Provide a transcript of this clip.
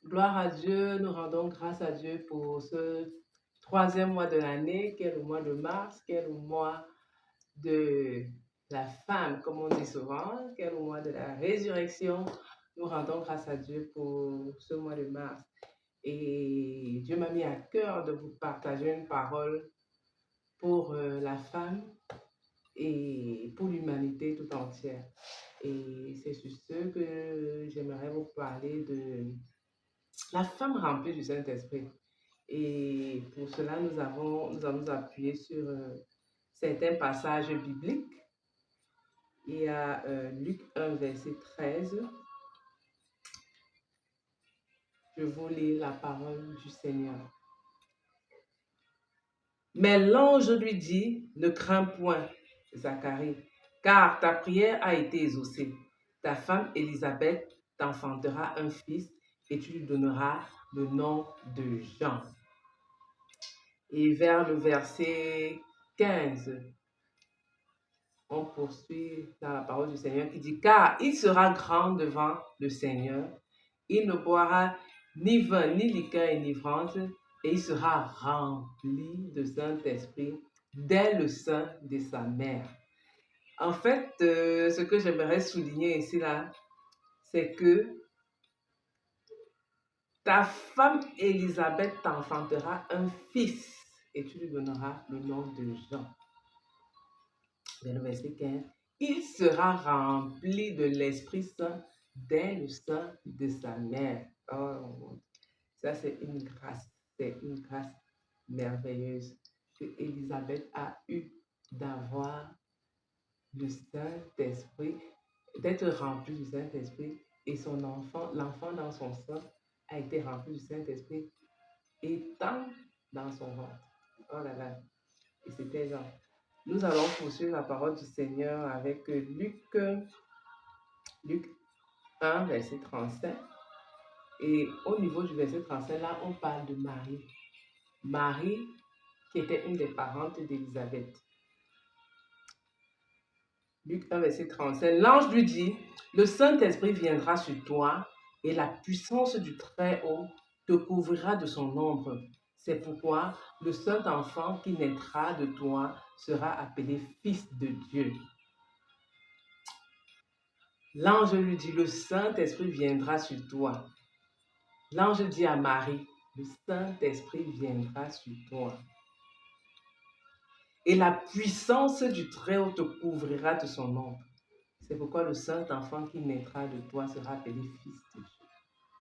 Gloire à Dieu, nous rendons grâce à Dieu pour ce troisième mois de l'année, qui est le mois de mars, qui est le mois de la femme, comme on dit souvent, qui est le mois de la résurrection. Nous rendons grâce à Dieu pour ce mois de mars. Et Dieu m'a mis à cœur de vous partager une parole pour la femme et pour l'humanité tout entière. Et c'est sur ce que j'aimerais vous parler de la femme remplie du Saint-Esprit. Et pour cela, nous allons nous appuyer sur certains passages bibliques. Il y a Luc 1, verset 13. Je vous lis la parole du Seigneur. Mais l'ange lui dit, ne crains point, Zacharie, car ta prière a été exaucée. Ta femme Élisabeth t'enfantera un fils et tu lui donneras le nom de Jean. Et vers le verset 15, on poursuit dans la parole du Seigneur qui dit, car il sera grand devant le Seigneur, il ne boira ni vin, ni liqueur enivrante, et il sera rempli de Saint-Esprit dès le sein de sa mère. En fait, ce que j'aimerais souligner ici, là, c'est que ta femme Élisabeth t'enfantera un fils et tu lui donneras le nom de Jean. Dans le verset 15, il sera rempli de l'Esprit Saint dès le sein de sa mère. Oh, ça c'est une grâce merveilleuse que Élisabeth a eu d'avoir le Saint-Esprit, d'être rempli du Saint-Esprit et son enfant, l'enfant dans son sein a été rempli du Saint-Esprit étant dans son ventre. Oh là là, et c'était Jean. Nous allons poursuivre la parole du Seigneur avec Luc 1, verset 35. Et au niveau du verset 35, là, on parle de Marie. Marie, qui était une des parentes d'Élisabeth. Luc 1, verset 35. L'ange lui dit, le Saint-Esprit viendra sur toi et la puissance du Très-Haut te couvrira de son ombre. C'est pourquoi le Saint-Enfant qui naîtra de toi sera appelé Fils de Dieu. L'ange lui dit, le Saint-Esprit viendra sur toi. L'ange dit à Marie, le Saint-Esprit viendra sur toi. Et la puissance du Très-Haut te couvrira de son ombre. C'est pourquoi le Saint-Enfant qui naîtra de toi sera appelé Fils de Dieu.